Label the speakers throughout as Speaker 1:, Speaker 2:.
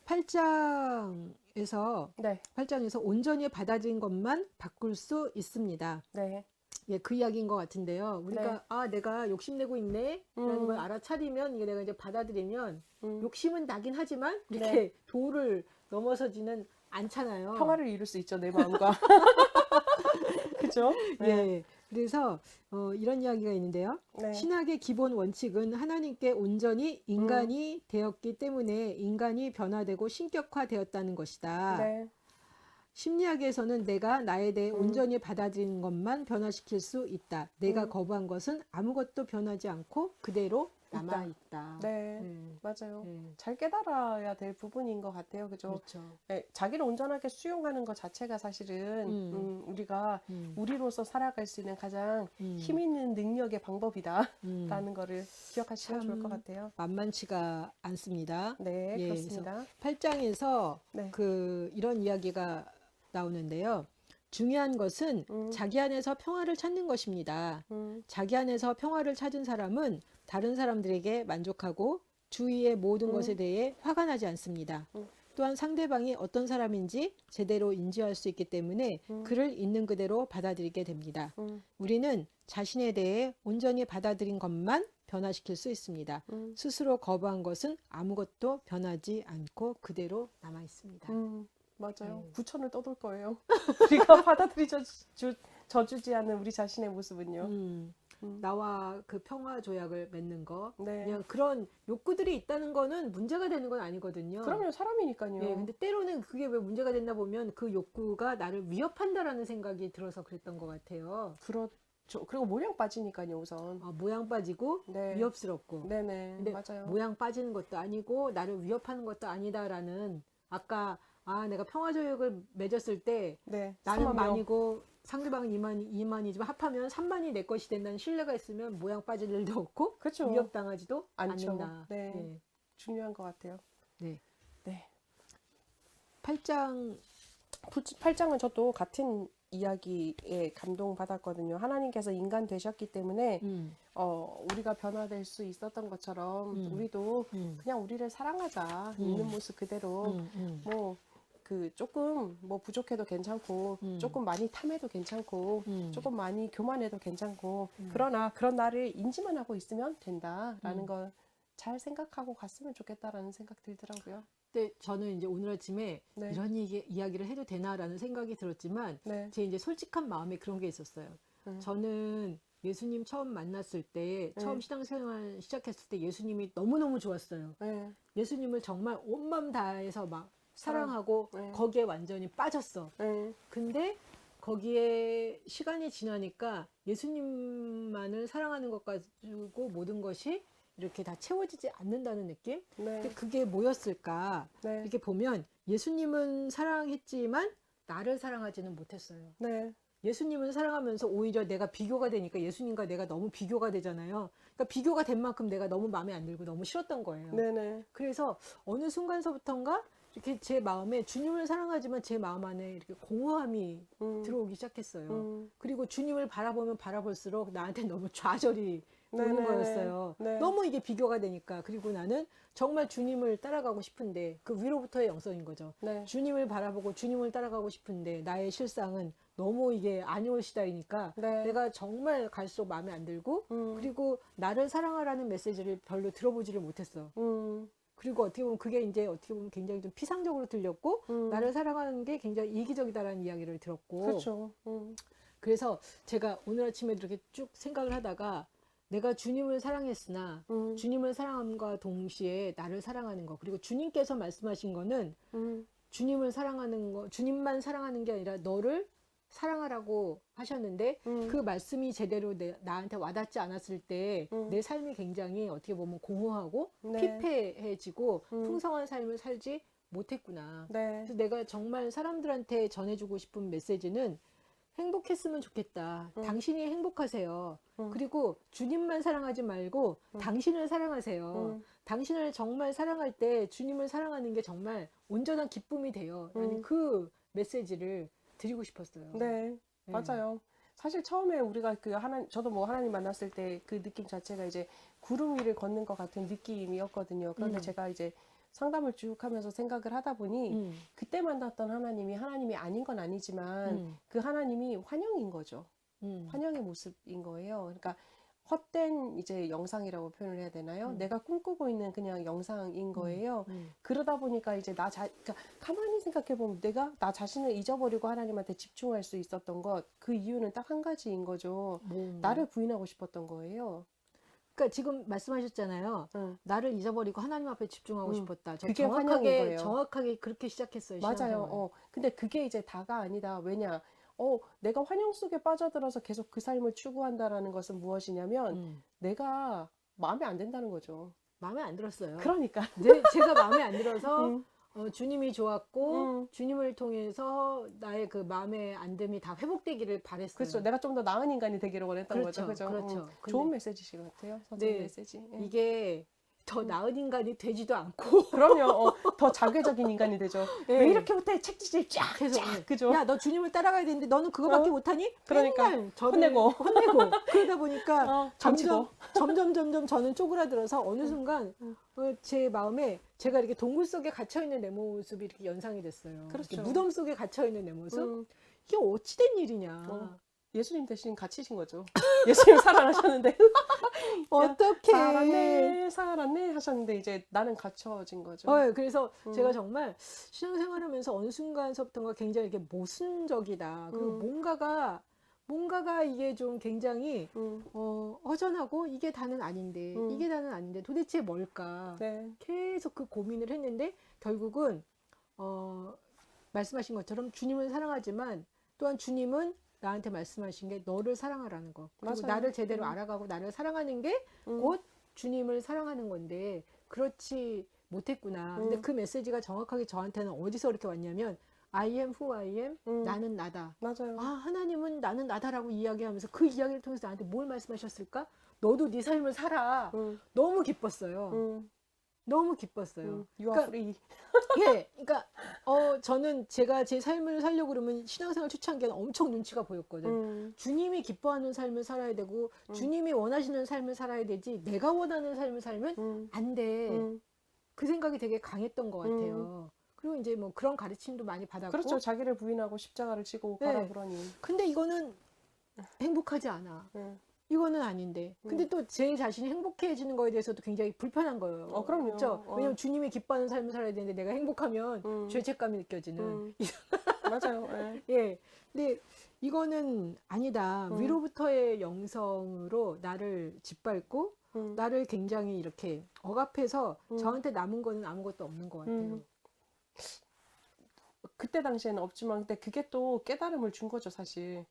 Speaker 1: 8장에서
Speaker 2: 네.
Speaker 1: 8장에서 온전히 받아들인 것만 바꿀 수 있습니다.
Speaker 2: 네.
Speaker 1: 예, 그 이야기인 것 같은데요. 우리가
Speaker 2: 네.
Speaker 1: 아 내가 욕심내고 있네 라는 걸 알아차리면 이게 내가 이제 받아들이면 욕심은 나긴 하지만 이렇게
Speaker 2: 네.
Speaker 1: 도를 넘어서지는 않잖아요.
Speaker 2: 평화를 이룰 수 있죠, 내 마음과. 그죠? 네.
Speaker 1: 예. 그래서 이런 이야기가 있는데요.
Speaker 2: 네.
Speaker 1: 신학의 기본 원칙은 하나님께 온전히 인간이 되었기 때문에 인간이 변화되고 신격화되었다는 것이다.
Speaker 2: 네.
Speaker 1: 심리학에서는 내가 나에 대해 온전히 받아들이는 것만 변화시킬 수 있다. 내가 거부한 것은 아무것도 변하지 않고 그대로 남아있다.
Speaker 2: 네.
Speaker 1: 네.
Speaker 2: 맞아요.
Speaker 1: 네.
Speaker 2: 잘 깨달아야 될 부분인 것 같아요. 그죠?
Speaker 1: 그렇죠.
Speaker 2: 네, 자기를 온전하게 수용하는 것 자체가 사실은 우리가 우리로서 살아갈 수 있는 가장 힘 있는 능력의 방법이다라는 거를 기억하시면 좋을 것 같아요.
Speaker 1: 만만치가 않습니다.
Speaker 2: 네,
Speaker 1: 예,
Speaker 2: 그렇습니다.
Speaker 1: 8장에서
Speaker 2: 네.
Speaker 1: 이런 이야기가 나오는데요. 중요한 것은 자기 안에서 평화를 찾는 것입니다. 자기 안에서 평화를 찾은 사람은 다른 사람들에게 만족하고 주위의 모든 것에 대해 화가 나지 않습니다. 또한 상대방이 어떤 사람인지 제대로 인지할 수 있기 때문에 그를 있는 그대로 받아들이게 됩니다. 우리는 자신에 대해 온전히 받아들인 것만 변화시킬 수 있습니다. 스스로 거부한 것은 아무것도 변하지 않고 그대로 남아 있습니다.
Speaker 2: 맞아요. 부천을 떠돌 거예요. 우리가 받아들여주지 않는 우리 자신의 모습은요.
Speaker 1: 나와 그 평화 조약을 맺는 거,
Speaker 2: 네.
Speaker 1: 그냥 그런 욕구들이 있다는 거는 문제가 되는 건 아니거든요.
Speaker 2: 그럼요, 사람이니까요.
Speaker 1: 예, 근데 때로는 그게 왜 문제가 됐나 보면 그 욕구가 나를 위협한다라는 생각이 들어서 그랬던 것 같아요.
Speaker 2: 그렇죠. 그리고 모양 빠지니까요, 우선.
Speaker 1: 모양 빠지고
Speaker 2: 네.
Speaker 1: 위협스럽고.
Speaker 2: 네네,
Speaker 1: 근데
Speaker 2: 맞아요.
Speaker 1: 모양 빠지는 것도 아니고 나를 위협하는 것도 아니다라는 아까 내가 평화 조약을 맺었을 때
Speaker 2: 네,
Speaker 1: 나는
Speaker 2: 3만 명.
Speaker 1: 만이고 상대방은 2만이지만 합하면 3만이 내 것이 된다는 신뢰가 있으면 모양 빠질 일도 없고
Speaker 2: 그렇죠.
Speaker 1: 위협당하지도
Speaker 2: 않죠.
Speaker 1: 않는다.
Speaker 2: 네.
Speaker 1: 네.
Speaker 2: 중요한 것 같아요.
Speaker 1: 네.
Speaker 2: 네.
Speaker 1: 8장
Speaker 2: 8장은 저도 같은 이야기에 감동받았거든요. 하나님께서 인간 되셨기 때문에 우리가 변화될 수 있었던 것처럼 우리도 그냥 우리를 사랑하자. 있는 모습 그대로 뭐 그 조금 뭐 부족해도 괜찮고 조금 많이 탐해도 괜찮고 조금 많이 교만해도 괜찮고 그러나 그런 나를 인지만 하고 있으면 된다라는 걸 잘 생각하고 갔으면 좋겠다라는 생각 들더라고요.
Speaker 1: 근데 저는 이제 오늘 아침에
Speaker 2: 네.
Speaker 1: 이런 이야기를 해도 되나라는 생각이 들었지만
Speaker 2: 네.
Speaker 1: 제 이제 솔직한 마음에 그런 게 있었어요. 저는 예수님 처음 만났을 때 처음 신앙생활 시작했을 때 예수님이 너무너무 좋았어요.
Speaker 2: 네.
Speaker 1: 예수님을 정말 온 마음 다해서 막 사랑하고
Speaker 2: 네.
Speaker 1: 거기에 완전히 빠졌어.
Speaker 2: 네.
Speaker 1: 근데 거기에 시간이 지나니까 예수님만을 사랑하는 것 가지고 모든 것이 이렇게 다 채워지지 않는다는 느낌?
Speaker 2: 네.
Speaker 1: 근데 그게 뭐였을까?
Speaker 2: 네.
Speaker 1: 이렇게 보면 예수님은 사랑했지만 나를 사랑하지는 못했어요.
Speaker 2: 네.
Speaker 1: 예수님은 사랑하면서 오히려 내가 비교가 되니까 예수님과 내가 너무 비교가 되잖아요. 그러니까 비교가 된 만큼 내가 너무 마음에 안 들고 너무 싫었던 거예요.
Speaker 2: 네네.
Speaker 1: 그래서 어느 순간서부턴가 이렇게 제 마음에 주님을 사랑하지만 제 마음 안에 이렇게 공허함이 들어오기 시작했어요. 그리고 주님을 바라보면 바라볼수록 나한테 너무 좌절이 오는
Speaker 2: 네네네.
Speaker 1: 거였어요.
Speaker 2: 네.
Speaker 1: 너무 이게 비교가 되니까. 그리고 나는 정말 주님을 따라가고 싶은데 그 위로부터의 영성인 거죠.
Speaker 2: 네.
Speaker 1: 주님을 바라보고 주님을 따라가고 싶은데 나의 실상은 너무 이게 안 올 시다이니까
Speaker 2: 네.
Speaker 1: 내가 정말 갈수록 마음에 안 들고 그리고 나를 사랑하라는 메시지를 별로 들어보지를 못했어. 그리고 어떻게 보면 그게 이제 어떻게 보면 굉장히 좀 피상적으로 들렸고 나를 사랑하는 게 굉장히 이기적이다라는 이야기를 들었고
Speaker 2: 그렇죠.
Speaker 1: 그래서 제가 오늘 아침에 이렇게 쭉 생각을 하다가 내가 주님을 사랑했으나 주님을 사랑함과 동시에 나를 사랑하는 거 그리고 주님께서 말씀하신 거는 주님을 사랑하는 거 주님만 사랑하는 게 아니라 너를 사랑하라고 하셨는데 그 말씀이 제대로 나한테 와닿지 않았을 때 내 삶이 굉장히 어떻게 보면 공허하고
Speaker 2: 네.
Speaker 1: 피폐해지고 풍성한 삶을 살지 못했구나.
Speaker 2: 네.
Speaker 1: 그래서 내가 정말 사람들한테 전해주고 싶은 메시지는 행복했으면 좋겠다. 당신이 행복하세요. 그리고 주님만 사랑하지 말고 당신을 사랑하세요. 당신을 정말 사랑할 때 주님을 사랑하는 게 정말 온전한 기쁨이 돼요. 라는 그 메시지를 드리고 싶었어요.
Speaker 2: 네. 맞아요. 사실 처음에 우리가 저도 뭐 하나님 만났을 때 그 느낌 자체가 이제 구름 위를 걷는 것 같은 느낌이었거든요. 그런데 제가 이제 상담을 쭉 하면서 생각을 하다 보니 그때 만났던 하나님이 아닌 건 아니지만 그 하나님이 환영인 거죠. 환영의 모습인 거예요. 그러니까 헛된 이제 영상이라고 표현을 해야 되나요? 내가 꿈꾸고 있는 그냥 영상인 거예요. 그러다 보니까 이제 그러니까 가만히 생각해 보면 내가 나 자신을 잊어버리고 하나님한테 집중할 수 있었던 것, 그 이유는 딱 한 가지인 거죠. 나를 부인하고 싶었던 거예요.
Speaker 1: 그러니까 지금 말씀하셨잖아요. 나를 잊어버리고 하나님 앞에 집중하고 싶었다.
Speaker 2: 그게 환영인 거예요.
Speaker 1: 정확하게 그렇게 시작했어요.
Speaker 2: 맞아요. 근데 그게 이제 다가 아니다. 왜냐? 내가 환영 속에 빠져들어서 계속 그 삶을 추구한다라는 것은 무엇이냐면 내가 마음에 안 든다는 거죠.
Speaker 1: 마음에 안 들었어요.
Speaker 2: 그러니까.
Speaker 1: 제가 마음에 안 들어서 주님이 좋았고 주님을 통해서 나의 그 마음의 안듦이 다 회복되기를 바랬어요.
Speaker 2: 그렇죠. 내가 좀 더 나은 인간이 되기를 원했던
Speaker 1: 그렇죠.
Speaker 2: 거죠.
Speaker 1: 그렇죠.
Speaker 2: 좋은 메시지신 것 같아요. 선생님
Speaker 1: 네,
Speaker 2: 메시지.
Speaker 1: 이게 더 나은 인간이 되지도 않고
Speaker 2: 그럼요. 더 자괴적인 인간이 되죠.
Speaker 1: 네.
Speaker 2: 왜 이렇게 못해? 책지질 쫙
Speaker 1: 계속
Speaker 2: 그죠?
Speaker 1: 야, 너 주님을 따라가야 되는데 너는 그거밖에 못하니?
Speaker 2: 그러니까
Speaker 1: 맨날 저를 혼내고 그러다 보니까
Speaker 2: 점점
Speaker 1: 저는 쪼그라들어서 어느 순간 제 마음에 제가 이렇게 동굴 속에 갇혀 있는 내 모습이 이렇게 연상이 됐어요.
Speaker 2: 그렇죠.
Speaker 1: 무덤 속에 갇혀 있는 내 모습. 이게 어찌된 일이냐?
Speaker 2: 예수님 대신 갇히신 거죠. 예수님 살아나셨는데
Speaker 1: 어떻게
Speaker 2: 살았네 하셨는데 이제 나는 갇혀진 거죠.
Speaker 1: 그래서 제가 정말 신앙생활하면서 어느 순간서부터가 굉장히 이렇게 모순적이다. 그리고 뭔가가 이게 좀 굉장히 허전하고 이게 다는 아닌데 도대체 뭘까?
Speaker 2: 네.
Speaker 1: 계속 그 고민을 했는데 결국은 말씀하신 것처럼 주님을 사랑하지만 또한 주님은 나한테 말씀하신 게 너를 사랑하라는 거. 그리고
Speaker 2: 맞아요.
Speaker 1: 나를 제대로 알아가고 나를 사랑하는 게 곧 주님을 사랑하는 건데 그렇지 못했구나. 근데 그 메시지가 정확하게 저한테는 어디서 이렇게 왔냐면 I am who I am. 나는 나다.
Speaker 2: 맞아요.
Speaker 1: 하나님은 나는 나다라고 이야기하면서 그 이야기를 통해서 나한테 뭘 말씀하셨을까? 너도 네 삶을 살아. 너무 기뻤어요. 너무 기뻤어요.
Speaker 2: You are free.
Speaker 1: 예, 그러니까 저는 제가 제 삶을 살려고 그러면 신앙생활 초창기에는 엄청 눈치가 보였거든. 주님이 기뻐하는 삶을 살아야 되고 주님이 원하시는 삶을 살아야 되지 내가 원하는 삶을 살면 안 돼. 그 생각이 되게 강했던 것 같아요. 그리고 이제 뭐 그런 가르침도 많이 받았고.
Speaker 2: 그렇죠. 자기를 부인하고 십자가를 지고 가라 그러니.
Speaker 1: 근데 이거는 행복하지 않아. 이거는 아닌데. 근데 또 제 자신이 행복해지는 거에 대해서도 굉장히 불편한 거예요.
Speaker 2: 그럼요.
Speaker 1: 그렇죠? 왜냐면 주님이 기뻐하는 삶을 살아야 되는데 내가 행복하면 죄책감이 느껴지는.
Speaker 2: 맞아요.
Speaker 1: 예. 근데 이거는 아니다. 위로부터의 영성으로 나를 짓밟고 나를 굉장히 이렇게 억압해서 저한테 남은 거는 아무것도 없는 것 같아요.
Speaker 2: 그때 당시에는 없지만 근데 그게 또 깨달음을 준 거죠, 사실.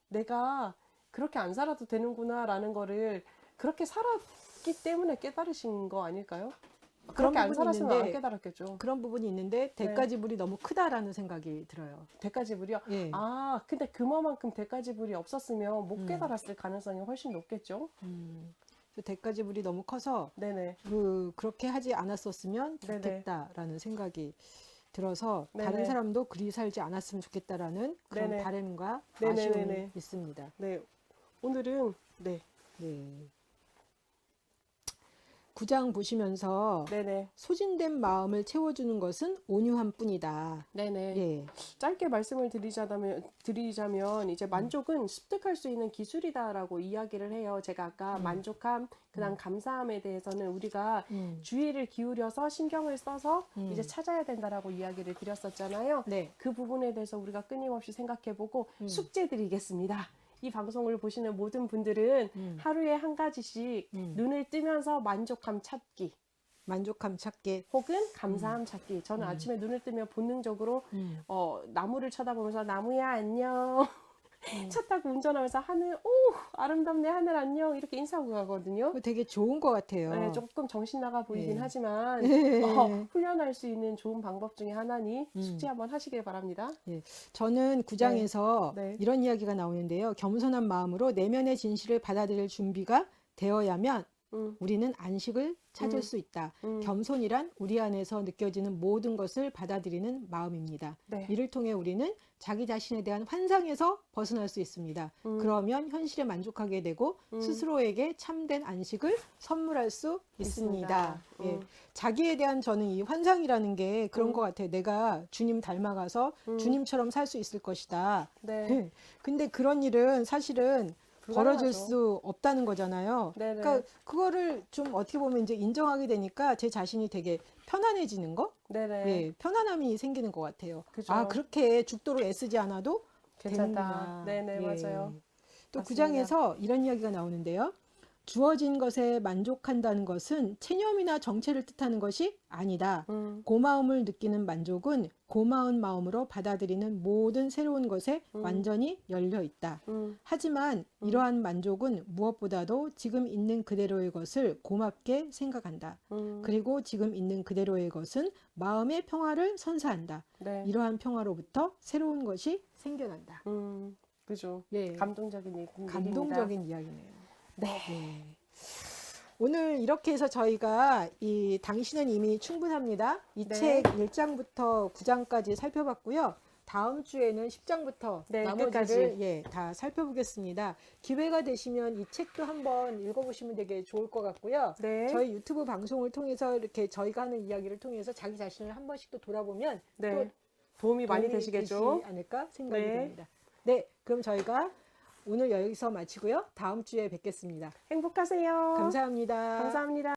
Speaker 2: 내가 그렇게 안 살아도 되는구나 라는 거를 그렇게 살았기 때문에 깨달으신 거 아닐까요? 그렇게 안 살았으면 안 깨달았겠죠.
Speaker 1: 그런 부분이 있는데 대가지불이 너무 크다라는 생각이 들어요.
Speaker 2: 대가지불이요?
Speaker 1: 예.
Speaker 2: 근데 그만큼 대가지불이 없었으면 못 깨달았을 가능성이 훨씬 높겠죠.
Speaker 1: 대가지불이 너무 커서
Speaker 2: 네네.
Speaker 1: 그렇게 하지 않았었으면 좋겠다라는 생각이 들어서 다른 사람도 그리 살지 않았으면 좋겠다라는 그런 바람과 아쉬움이 있습니다.
Speaker 2: 네. 오늘은
Speaker 1: 9장 보시면서 소진된 마음을 채워주는 것은 온유함 뿐이다.
Speaker 2: 네네.
Speaker 1: 예.
Speaker 2: 짧게 말씀을 드리자면 이제 만족은 습득할 수 있는 기술이다라고 이야기를 해요. 제가 아까 만족함, 그다음 감사함에 대해서는 우리가 주의를 기울여서 신경을 써서 이제 찾아야 된다라고 이야기를 드렸었잖아요. 그 부분에 대해서 우리가 끊임없이 생각해보고 숙제 드리겠습니다. 이 방송을 보시는 모든 분들은 하루에 한 가지씩 눈을 뜨면서 만족함 찾기 혹은 감사함 찾기. 저는 아침에 눈을 뜨면 본능적으로 나무를 쳐다보면서 나무야 안녕 차 타고 운전하면서 하늘 아름답네 하늘 안녕 이렇게 인사하고 가거든요.
Speaker 1: 되게 좋은 것 같아요.
Speaker 2: 네, 조금 정신 나가 보이긴 하지만 훈련할 수 있는 좋은 방법 중에 하나니 숙제 한번 하시길 바랍니다.
Speaker 1: 저는 9장에서 이런 이야기가 나오는데요. 겸손한 마음으로 내면의 진실을 받아들일 준비가 되어야만 우리는 안식을 찾을 수 있다. 겸손이란 우리 안에서 느껴지는 모든 것을 받아들이는 마음입니다.
Speaker 2: 네.
Speaker 1: 이를 통해 우리는 자기 자신에 대한 환상에서 벗어날 수 있습니다. 그러면 현실에 만족하게 되고 스스로에게 참된 안식을 선물할 수 있습니다. 예. 자기에 대한 저는 이 환상이라는 게 그런 것 같아요. 내가 주님 닮아가서 주님처럼 살 수 있을 것이다.
Speaker 2: 네.
Speaker 1: 근데 그런 일은 사실은 벌어질
Speaker 2: 불가능하죠.
Speaker 1: 수 없다는 거잖아요.
Speaker 2: 네네.
Speaker 1: 그러니까 그거를 좀 어떻게 보면 이제 인정하게 되니까 제 자신이 되게 편안해지는 거?
Speaker 2: 네네.
Speaker 1: 예, 편안함이 생기는 것 같아요.
Speaker 2: 그죠.
Speaker 1: 아, 그렇게 죽도록 애쓰지 않아도
Speaker 2: 괜찮다.
Speaker 1: 되는구나.
Speaker 2: 네네,
Speaker 1: 예.
Speaker 2: 맞아요.
Speaker 1: 또
Speaker 2: 맞습니다.
Speaker 1: 9장에서 이런 이야기가 나오는데요. 주어진 것에 만족한다는 것은 체념이나 정체를 뜻하는 것이 아니다. 고마움을 느끼는 만족은 고마운 마음으로 받아들이는 모든 새로운 것에 완전히 열려 있다. 하지만 이러한 만족은 무엇보다도 지금 있는 그대로의 것을 고맙게 생각한다. 그리고 지금 있는 그대로의 것은 마음의 평화를 선사한다.
Speaker 2: 네.
Speaker 1: 이러한 평화로부터 새로운 것이 생겨난다.
Speaker 2: 그죠.
Speaker 1: 예.
Speaker 2: 감동적인 얘기입니다.
Speaker 1: 감동적인 이야기네요.
Speaker 2: 네.
Speaker 1: 네. 오늘 이렇게 해서 저희가 이 당신은 이미 충분합니다. 이
Speaker 2: 네.
Speaker 1: 책 1장부터 9장까지 살펴봤고요. 다음 주에는 10장부터
Speaker 2: 네,
Speaker 1: 나머지를
Speaker 2: 끝까지.
Speaker 1: 예, 다 살펴보겠습니다. 기회가 되시면 이 책도 한번 읽어보시면 되게 좋을 것 같고요.
Speaker 2: 네.
Speaker 1: 저희 유튜브 방송을 통해서 이렇게 저희가 하는 이야기를 통해서 자기 자신을 한 번씩 또 돌아보면
Speaker 2: 네.
Speaker 1: 또
Speaker 2: 도움이 많이
Speaker 1: 도움이
Speaker 2: 되시겠죠?
Speaker 1: 되지 않을까 생각이
Speaker 2: 네.
Speaker 1: 듭니다. 네, 그럼 저희가 오늘 여기서 마치고요. 다음 주에 뵙겠습니다.
Speaker 2: 행복하세요.
Speaker 1: 감사합니다.
Speaker 2: 감사합니다.